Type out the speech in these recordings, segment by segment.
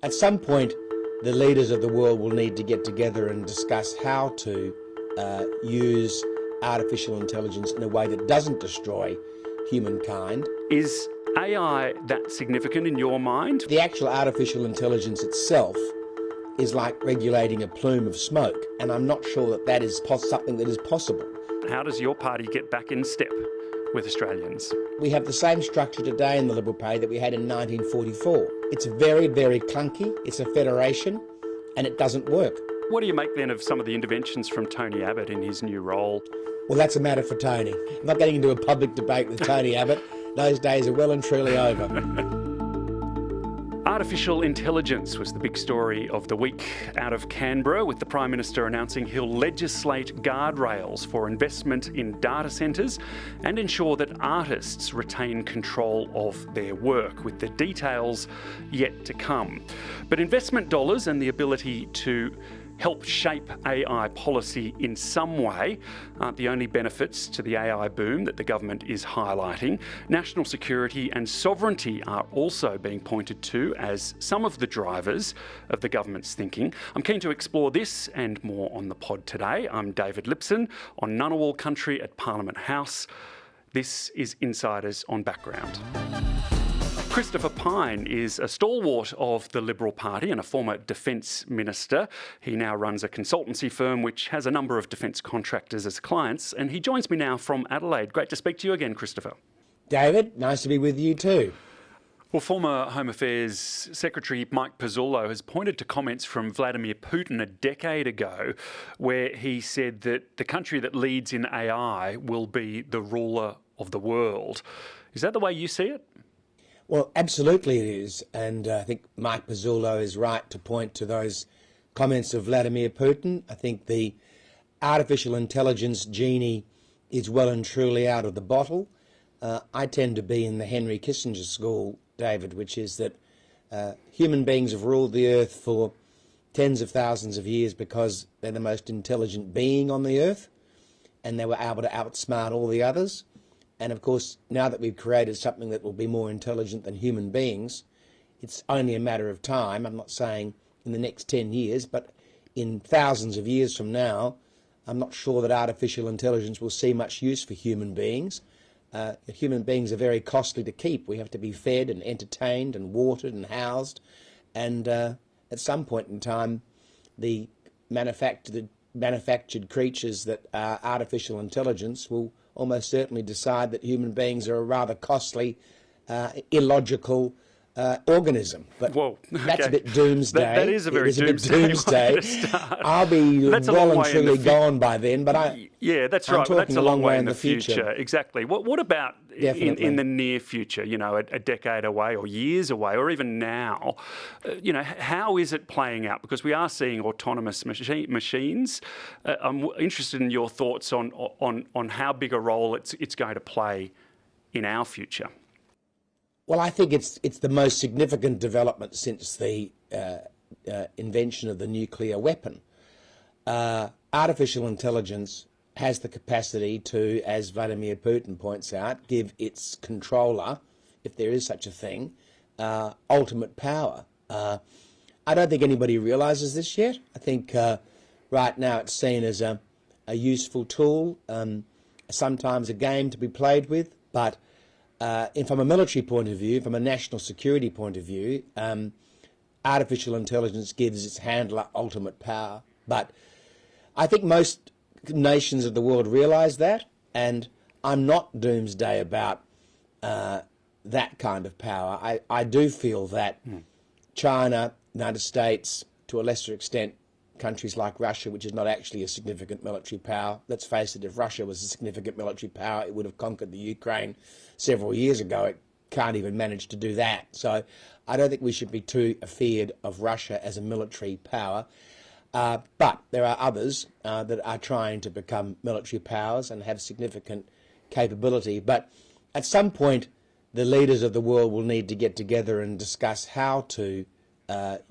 At some point, the leaders of the world will need to get together and discuss how to use artificial intelligence in a way that doesn't destroy humankind. Is AI that significant in your mind? The actual artificial intelligence itself is like regulating a plume of smoke, and I'm not sure that that is something that is possible. How does your party get back in step with Australians? We have the same structure today in the Liberal Party that we had in 1944. It's very, very clunky, it's a federation, and it doesn't work. What do you make then of some of the interventions from Tony Abbott in his new role? Well, that's a matter for Tony. I'm not getting into a public debate with Tony Abbott. Those days are well and truly over. Artificial intelligence was the big story of the week out of Canberra, with the Prime Minister announcing he'll legislate guardrails for investment in data centres and ensure that artists retain control of their work, with the details yet to come. But investment dollars and the ability to help shape AI policy in some way aren't the only benefits to the AI boom that the government is highlighting. National security and sovereignty are also being pointed to as some of the drivers of the government's thinking. I'm keen to explore this and more on the pod today. I'm David Lipson on Ngunnawal country at Parliament House. This is Insiders on Background. Christopher Pyne is a stalwart of the Liberal Party and a former Defence Minister. He now runs a consultancy firm which has a number of defence contractors as clients, and he joins me now from Adelaide. Great to speak to you again, Christopher. David, nice to be with you too. Well, former Home Affairs Secretary Mike Pizzullo has pointed to comments from Vladimir Putin a decade ago where he said that the country that leads in AI will be the ruler of the world. Is that the way you see it? Well, absolutely it is, and I think Mike Pizzullo is right to point to those comments of Vladimir Putin. I think the artificial intelligence genie is well and truly out of the bottle. I tend to be in the Henry Kissinger school, David, which is that human beings have ruled the earth for tens of thousands of years because they're the most intelligent being on the earth, and they were able to outsmart all the others. And of course, now that we've created something that will be more intelligent than human beings, it's only a matter of time. I'm not saying in the next 10 years, but in thousands of years from now, I'm not sure that artificial intelligence will see much use for human beings. Human beings are very costly to keep. We have to be fed and entertained and watered and housed. And at some point in time, the manufactured creatures that are artificial intelligence will almost certainly decide that human beings are a rather costly, illogical organism. But whoa, okay. That's a bit doomsday. That is a very doomsday way to start. I'll be well and truly gone by then, but yeah, that's I'm right. But that's talking a long way in the future. future. Exactly. What about in the near future, you know, a decade away or years away or even now? You know, how is it playing out? Because we are seeing autonomous machines. I'm interested in your thoughts on how big a role it's going to play in our future. Well, I think it's the most significant development since the invention of the nuclear weapon. Artificial intelligence has the capacity to, as Vladimir Putin points out, give its controller, if there is such a thing, ultimate power. I don't think anybody realises this yet. I think right now it's seen as a useful tool, sometimes a game to be played with, but from a military point of view, from a national security point of view, artificial intelligence gives its handler ultimate power. But I think most nations of the world realise that, and I'm not doomsday about that kind of power. I do feel that China, United States, to a lesser extent, countries like Russia, which is not actually a significant military power. Let's face it, if Russia was a significant military power, it would have conquered the Ukraine several years ago. It can't even manage to do that. So I don't think we should be too afeared of Russia as a military power. But there are others that are trying to become military powers and have significant capability. But at some point, the leaders of the world will need to get together and discuss how to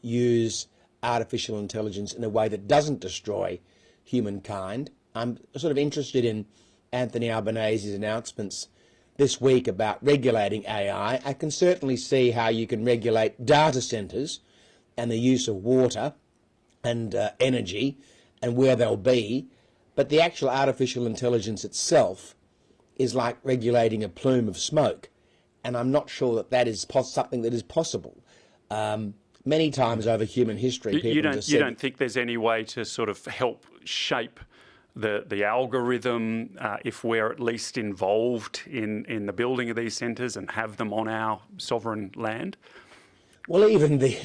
use artificial intelligence in a way that doesn't destroy humankind. I'm sort of interested in Anthony Albanese's announcements this week about regulating AI. I can certainly see how you can regulate data centres and the use of water and energy and where they'll be, but the actual artificial intelligence itself is like regulating a plume of smoke, and I'm not sure that that is something that is possible. Many times over human history, people you don't think there's any way to sort of help shape the algorithm if we're at least involved in the building of these centres and have them on our sovereign land? Well,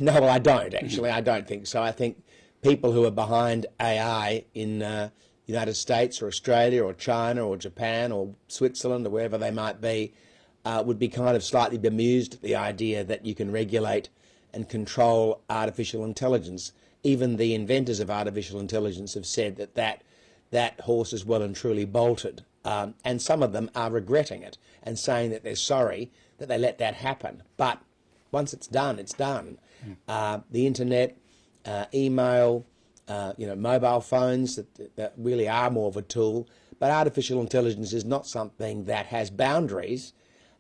no, I don't actually. I don't think so. I think people who are behind AI in the United States or Australia or China or Japan or Switzerland or wherever they might be would be kind of slightly bemused at the idea that you can regulate and control artificial intelligence. Even the inventors of artificial intelligence have said that horse is well and truly bolted, and some of them are regretting it and saying that they're sorry that they let that happen. But once it's done, it's done. The internet, email, mobile phones that really are more of a tool, but artificial intelligence is not something that has boundaries.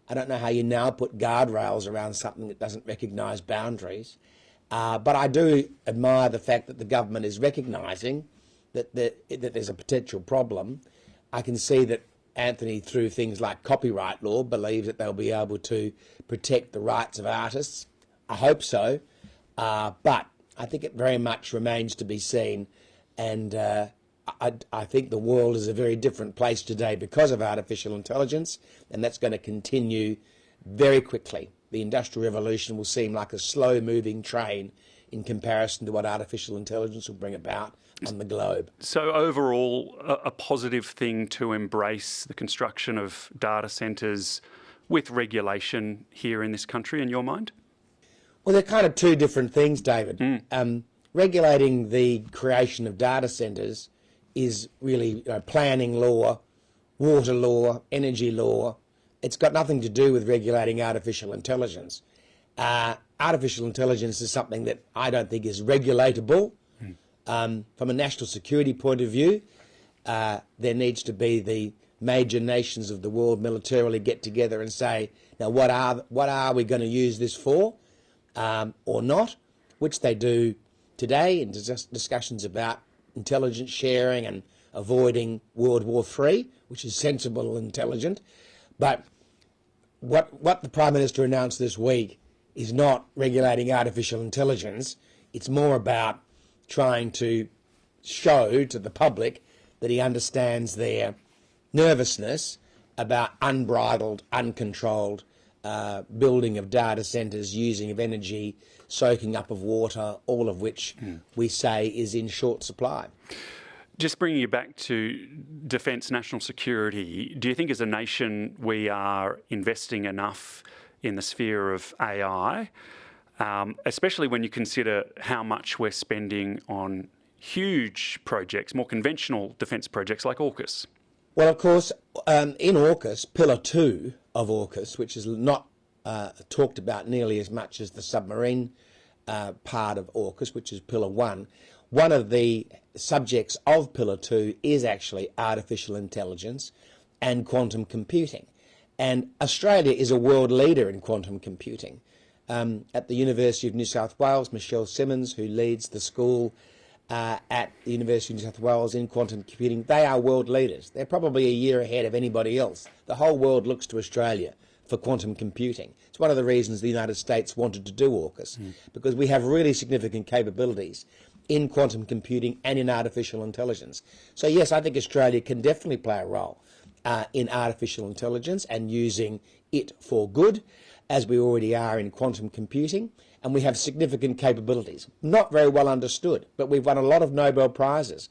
I don't know how you now put guardrails around something that doesn't recognise boundaries. But I do admire the fact that the government is recognising that there's a potential problem. I can see that Anthony, through things like copyright law, believes that they'll be able to protect the rights of artists. I hope so. But I think it very much remains to be seen. And I think the world is a very different place today because of artificial intelligence, and that's going to continue very quickly. The Industrial Revolution will seem like a slow-moving train in comparison to what artificial intelligence will bring about on the globe. So overall, a positive thing to embrace the construction of data centres with regulation here in this country, in your mind? Well, they're kind of two different things, David. Regulating the creation of data centres is really planning law, water law, energy law. It's got nothing to do with regulating artificial intelligence. Artificial intelligence is something that I don't think is regulatable. From a national security point of view, there needs to be the major nations of the world militarily get together and say, now what are we going to use this for or not, which they do today in discussions about intelligence sharing and avoiding World War III, which is sensible and intelligent. But what the Prime Minister announced this week is not regulating artificial intelligence. It's more about trying to show to the public that he understands their nervousness about unbridled, uncontrolled building of data centres, using of energy, soaking up of water, all of which we say is in short supply. Just bringing you back to defence, national security, do you think as a nation we are investing enough in the sphere of AI, especially when you consider how much we're spending on huge projects, more conventional defence projects like AUKUS? Well, of course, in AUKUS, Pillar 2 of AUKUS, which is not talked about nearly as much as the submarine part of AUKUS, which is Pillar 1, one of the subjects of Pillar 2 is actually artificial intelligence and quantum computing. And Australia is a world leader in quantum computing. At the University of New South Wales, Michelle Simmons, who leads the school at the University of New South Wales in quantum computing, they are world leaders. They're probably a year ahead of anybody else. The whole world looks to Australia for quantum computing. It's one of the reasons the United States wanted to do AUKUS, because we have really significant capabilities in quantum computing and in artificial intelligence. So yes, I think Australia can definitely play a role in artificial intelligence and using it for good, as we already are in quantum computing, and we have significant capabilities. Not very well understood, but we've won a lot of Nobel Prizes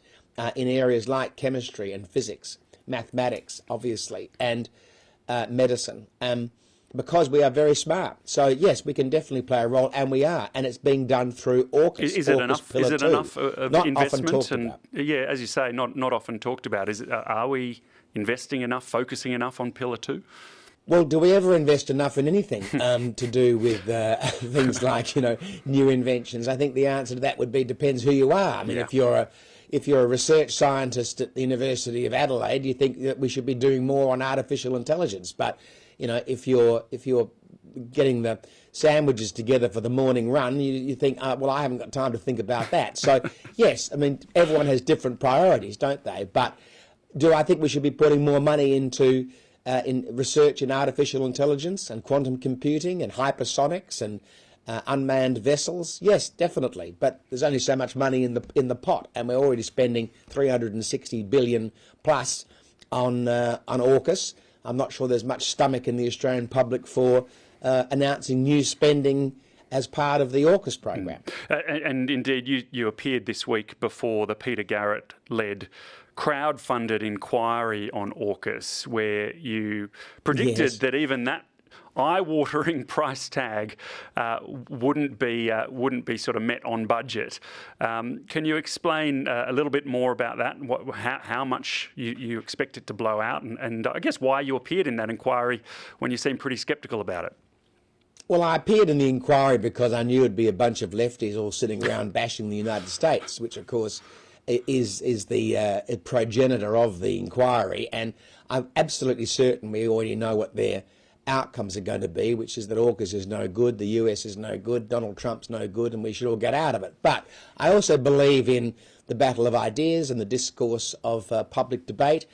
in areas like chemistry and physics, mathematics, obviously, and medicine, because we are very smart. So yes, we can definitely play a role, and we are, and it's being done through AUKUS. Is it enough? Is it enough of not investment? Often talked and about. Yeah, as you say, not often talked about. Are we investing enough, focusing enough on Pillar 2? Well, do we ever invest enough in anything to do with things like, new inventions? I think the answer to that would be depends who you are. I mean, if you're a research scientist at the University of Adelaide, you think that we should be doing more on artificial intelligence. But if you're getting the sandwiches together for the morning run, you think, well, I haven't got time to think about that. So, yes, I mean, everyone has different priorities, don't they? But do I think we should be putting more money into in research in artificial intelligence and quantum computing and hypersonics and unmanned vessels? Yes, definitely. But there's only so much money in the pot, and we're already spending 360 billion plus on AUKUS. I'm not sure there's much stomach in the Australian public for announcing new spending as part of the AUKUS program. And indeed, you appeared this week before the Peter Garrett-led crowd-funded inquiry on AUKUS, where you predicted that even that eye-watering price tag wouldn't be sort of met on budget. Can you explain a little bit more about that, and how much you expect it to blow out, and I guess why you appeared in that inquiry when you seemed pretty sceptical about it? Well, I appeared in the inquiry because I knew it'd be a bunch of lefties all sitting around bashing the United States, which of course is the progenitor of the inquiry, and I'm absolutely certain we already know what their outcomes are going to be, which is that AUKUS is no good, the US is no good, Donald Trump's no good, and we should all get out of it. But I also believe in the battle of ideas and the discourse of public debate,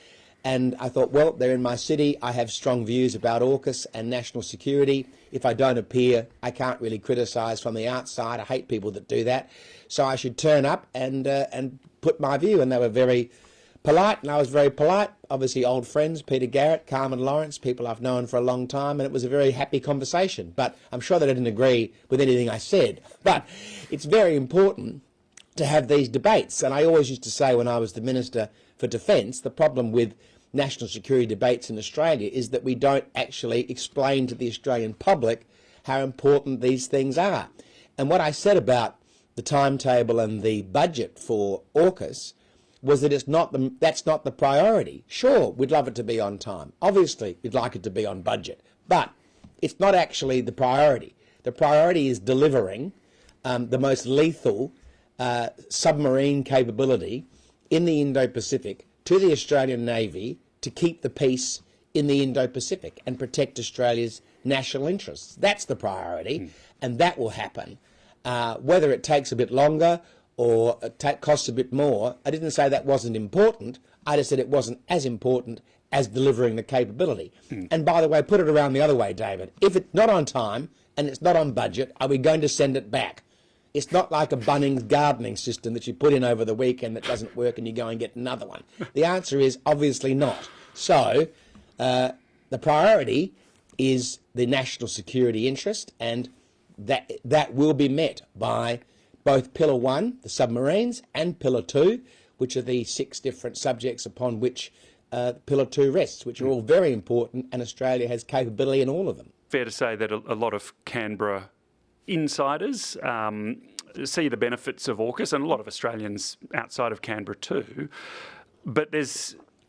and I thought, well, they're in my city, I have strong views about AUKUS and national security. If I don't appear, I can't really criticise from the outside. I hate people that do that. So I should turn up and put my view, and they were very polite, and I was very polite. Obviously old friends, Peter Garrett, Carmen Lawrence, people I've known for a long time, and it was a very happy conversation. But I'm sure they didn't agree with anything I said. But it's very important to have these debates, and I always used to say when I was the Minister for Defence, the problem with national security debates in Australia is that we don't actually explain to the Australian public how important these things are. And what I said about the timetable and the budget for AUKUS was that that's not the priority. Sure, we'd love it to be on time. Obviously, we'd like it to be on budget. But it's not actually the priority. The priority is delivering the most lethal submarine capability in the Indo-Pacific to the Australian Navy to keep the peace in the Indo-Pacific and protect Australia's national interests. That's the priority, and that will happen. Whether it takes a bit longer or costs a bit more, I didn't say that wasn't important. I just said it wasn't as important as delivering the capability. And by the way, put it around the other way, David. If it's not on time and it's not on budget, are we going to send it back? It's not like a Bunnings gardening system that you put in over the weekend that doesn't work and you go and get another one. The answer is obviously not. So the priority is the national security interest, and that will be met by both Pillar 1, the submarines, and Pillar 2, which are the 6 different subjects upon which Pillar 2 rests, which are all very important, and Australia has capability in all of them. Fair to say that a lot of Canberra insiders see the benefits of AUKUS, and a lot of Australians outside of Canberra too. But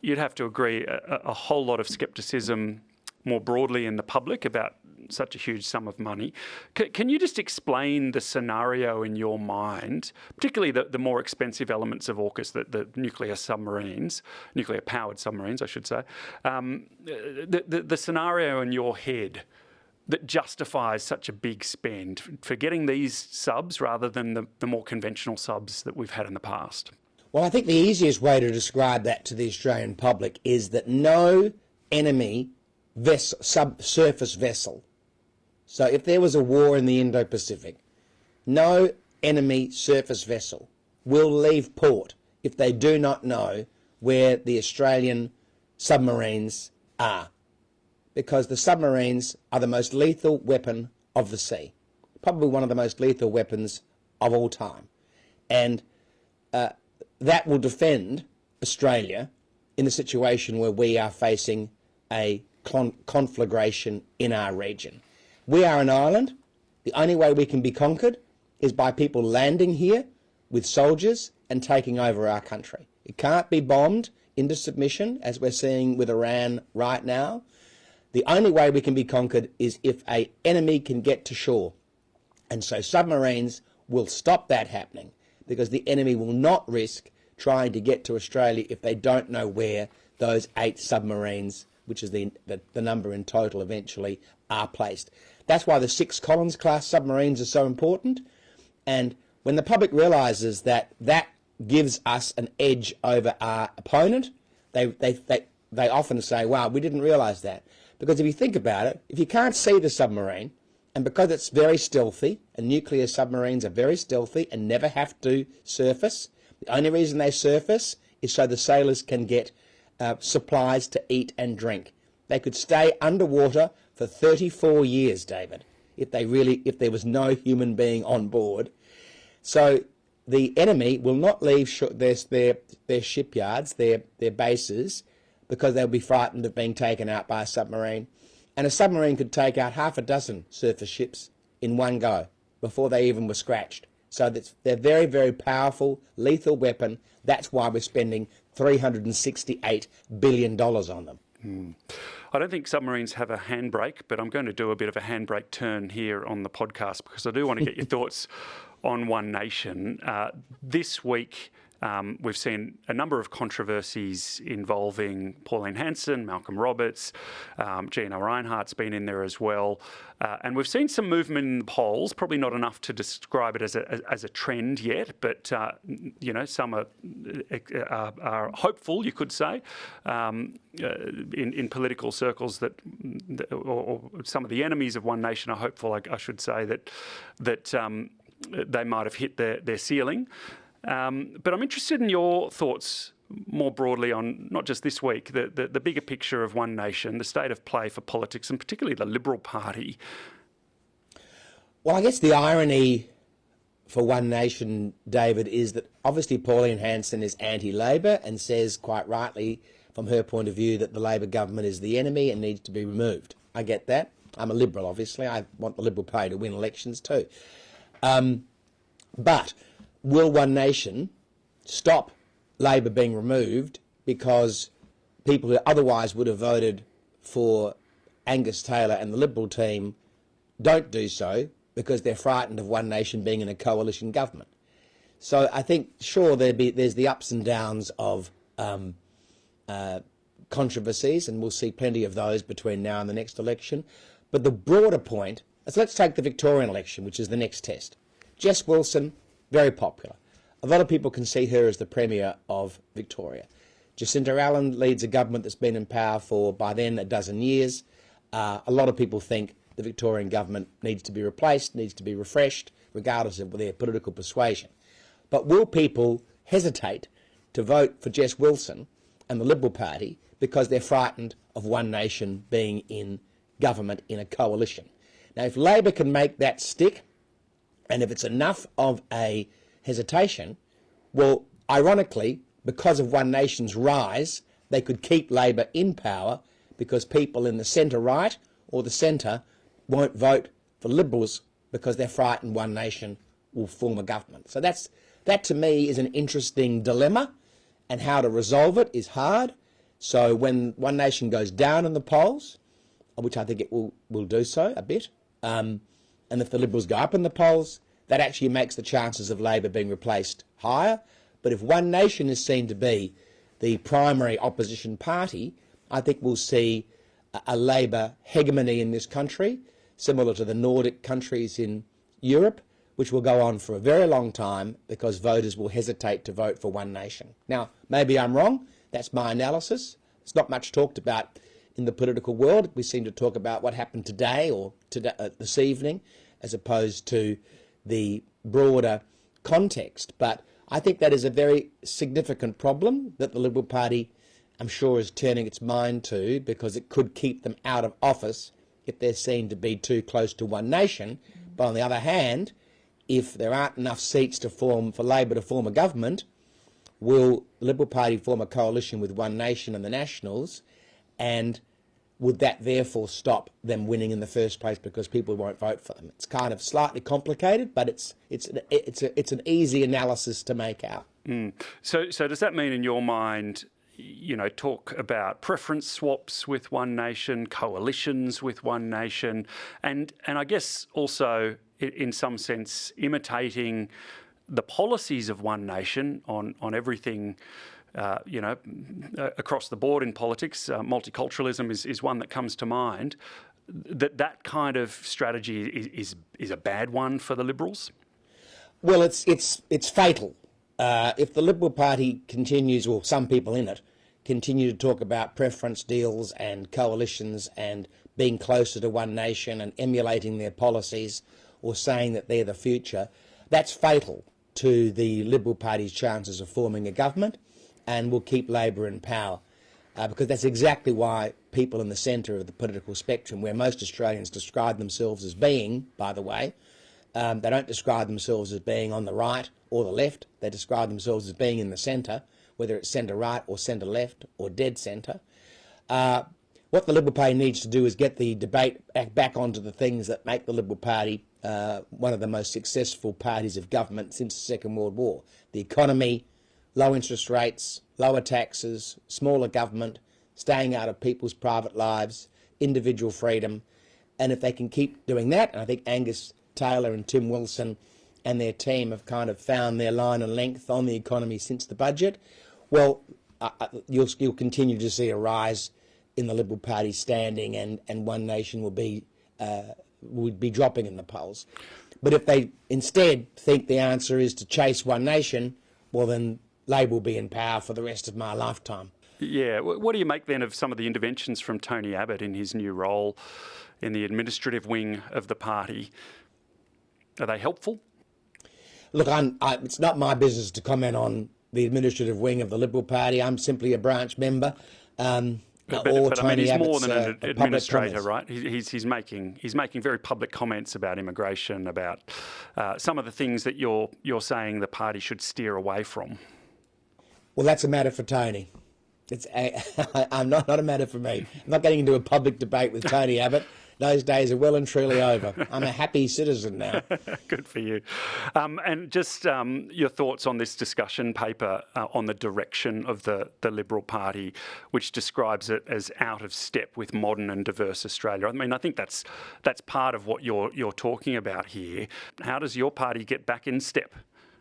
you'd have to agree, a whole lot of scepticism more broadly in the public about such a huge sum of money. Can you just explain the scenario in your mind, particularly the more expensive elements of AUKUS, the nuclear submarines, nuclear-powered submarines, I should say, the scenario in your head that justifies such a big spend for getting these subs rather than the more conventional subs that we've had in the past? Well, I think the easiest way to describe that to the Australian public is that no enemy subsurface vessel, so if there was a war in the Indo-Pacific, no enemy surface vessel will leave port if they do not know where the Australian submarines are, because the submarines are the most lethal weapon of the sea, probably one of the most lethal weapons of all time. And that will defend Australia in a situation where we are facing a conflagration in our region. We are an island. The only way we can be conquered is by people landing here with soldiers and taking over our country. It can't be bombed into submission, as we're seeing with Iran right now. The only way we can be conquered is if an enemy can get to shore. And so submarines will stop that happening, because the enemy will not risk trying to get to Australia if they don't know where those 8 submarines, which is the number in total eventually, are placed. That's why the 6 Collins-class submarines are so important. And when the public realises that that gives us an edge over our opponent, they often say, wow, we didn't realise that. Because if you think about it, if you can't see the submarine, and because it's very stealthy, and nuclear submarines are very stealthy and never have to surface, the only reason they surface is so the sailors can get supplies to eat and drink. They could stay underwater for 34 years, David, if there was no human being on board. So the enemy will not leave their shipyards, their bases, because they'll be frightened of being taken out by a submarine. And a submarine could take out half a dozen surface ships in one go before they even were scratched. So they're very, very powerful, lethal weapon. That's why we're spending $368 billion on them. I don't think submarines have a handbrake, but I'm going to do a bit of a handbrake turn here on the podcast because I do want to get your thoughts on One Nation. This week, we've seen a number of controversies involving Pauline Hanson, Malcolm Roberts, Gina Rinehart's been in there as well. And we've seen some movement in the polls, probably not enough to describe it as a trend yet, but, some are hopeful, you could say, in political circles or some of the enemies of One Nation are hopeful, I should say, that they might have hit their ceiling. But I'm interested in your thoughts more broadly on not just this week, the bigger picture of One Nation, the state of play for politics, and particularly the Liberal Party. Well, I guess the irony for One Nation, David, is that obviously Pauline Hanson is anti-Labor and says quite rightly from her point of view that the Labor government is the enemy and needs to be removed. I get that. I'm a Liberal, obviously. I want the Liberal Party to win elections too. But will One Nation stop Labor being removed because people who otherwise would have voted for Angus Taylor and the Liberal team don't do so because they're frightened of One Nation being in a coalition government? So I think, sure, there's the ups and downs of controversies, and we'll see plenty of those between now and the next election. But the broader point is, let's take the Victorian election, which is the next test. Jess Wilson, very popular. A lot of people can see her as the Premier of Victoria. Jacinta Allen leads a government that's been in power for, by then, a dozen years. A lot of people think the Victorian government needs to be replaced, needs to be refreshed, regardless of their political persuasion. But will people hesitate to vote for Jess Wilson and the Liberal Party because they're frightened of One Nation being in government in a coalition? Now, if Labor can make that stick, and if it's enough of a hesitation, well, ironically, because of One Nation's rise, they could keep Labor in power because people in the centre-right or the centre won't vote for Liberals because they're frightened One Nation will form a government. So that to me is an interesting dilemma, and how to resolve it is hard. So when One Nation goes down in the polls, which I think it will do so a bit, and if the Liberals go up in the polls, that actually makes the chances of Labor being replaced higher. But if One Nation is seen to be the primary opposition party, I think we'll see a Labor hegemony in this country, similar to the Nordic countries in Europe, which will go on for a very long time because voters will hesitate to vote for One Nation. Now, maybe I'm wrong. That's my analysis. It's not much talked about in the political world. We seem to talk about what happened today or this evening, as opposed to the broader context. But I think that is a very significant problem that the Liberal Party, I'm sure, is turning its mind to, because it could keep them out of office if they're seen to be too close to One Nation. But on the other hand, if there aren't enough seats for Labor to form a government, will the Liberal Party form a coalition with One Nation and the Nationals, and would that therefore stop them winning in the first place because people won't vote for them? It's kind of slightly complicated, but it's an easy analysis to make out. So does that mean, in your mind, talk about preference swaps with One Nation, coalitions with One Nation, and I guess also, in some sense, imitating the policies of One Nation on everything, across the board in politics? Multiculturalism is one that comes to mind. that kind of strategy is a bad one for the Liberals? Well, it's fatal. If the Liberal Party continues, or some people in it, continue to talk about preference deals and coalitions and being closer to one nation and emulating their policies or saying that they're the future, that's fatal to the Liberal Party's chances of forming a government and will keep Labor in power. Because that's exactly why people in the centre of the political spectrum, where most Australians describe themselves as being, by the way, they don't describe themselves as being on the right or the left, they describe themselves as being in the centre, whether it's centre-right or centre-left or dead centre. What the Liberal Party needs to do is get the debate back onto the things that make the Liberal Party one of the most successful parties of government since the Second World War. The economy, low interest rates, lower taxes, smaller government, staying out of people's private lives, individual freedom. And if they can keep doing that, and I think Angus Taylor and Tim Wilson and their team have kind of found their line and length on the economy since the budget, well, you'll continue to see a rise in the Liberal Party standing, and One Nation would be dropping in the polls. But if they instead think the answer is to chase One Nation, well then Labor will be in power for the rest of my lifetime. Yeah, what do you make then of some of the interventions from Tony Abbott in his new role in the administrative wing of the party? Are they helpful? Look, it's not my business to comment on the administrative wing of the Liberal Party. I'm simply a branch member. But I mean, he's more than an administrator, right? He's making very public comments about immigration, about some of the things that you're saying the party should steer away from. Well, that's a matter for Tony. I'm not a matter for me. I'm not getting into a public debate with Tony Abbott. Those days are well and truly over. I'm a happy citizen now. Good for you. And just your thoughts on this discussion paper on the direction of the Liberal Party, which describes it as out of step with modern and diverse Australia. I mean, I think that's part of what you're talking about here. How does your party get back in step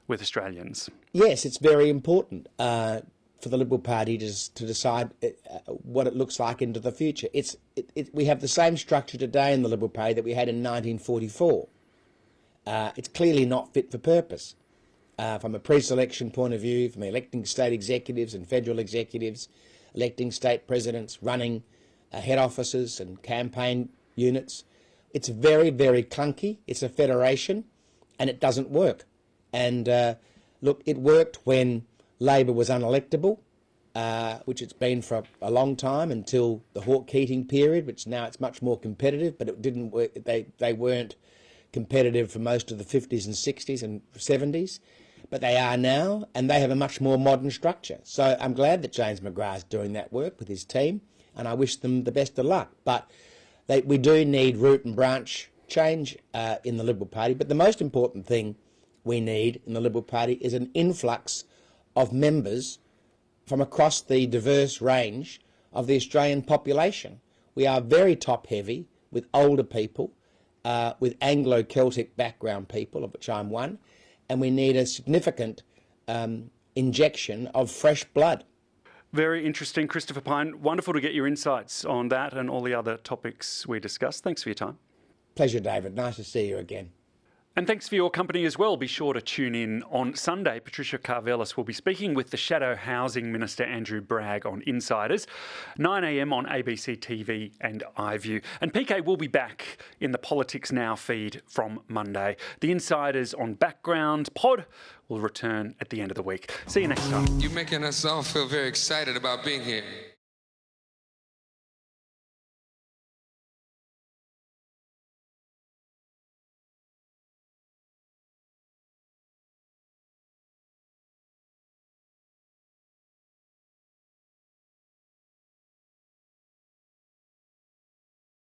with Australians? Yes, it's very important for the Liberal Party to decide what it looks like into the future. We have the same structure today in the Liberal Party that we had in 1944. It's clearly not fit for purpose. From a pre-selection point of view, from electing state executives and federal executives, electing state presidents, running head offices and campaign units. It's very, very clunky. It's a federation and it doesn't work. And look, it worked when Labor was unelectable, which it's been for a long time until the Hawke-Keating period, which now it's much more competitive, but it didn't work. They weren't competitive for most of the 50s and 60s and 70s, but they are now, and they have a much more modern structure. So I'm glad that James McGrath's doing that work with his team, and I wish them the best of luck. But we do need root and branch change in the Liberal Party, but the most important thing we need in the Liberal Party is an influx of members from across the diverse range of the Australian population. We are very top-heavy with older people, with Anglo-Celtic background people, of which I'm one, and we need a significant injection of fresh blood. Very interesting, Christopher Pyne. Wonderful to get your insights on that and all the other topics we discussed. Thanks for your time. Pleasure, David. Nice to see you again. And thanks for your company as well. Be sure to tune in on Sunday. Patricia Karvelis will be speaking with the Shadow Housing Minister Andrew Bragg on Insiders, 9 a.m. on ABC TV and iView. And PK will be back in the Politics Now feed from Monday. The Insiders on Background pod will return at the end of the week. See you next time. You're making us all feel very excited about being here.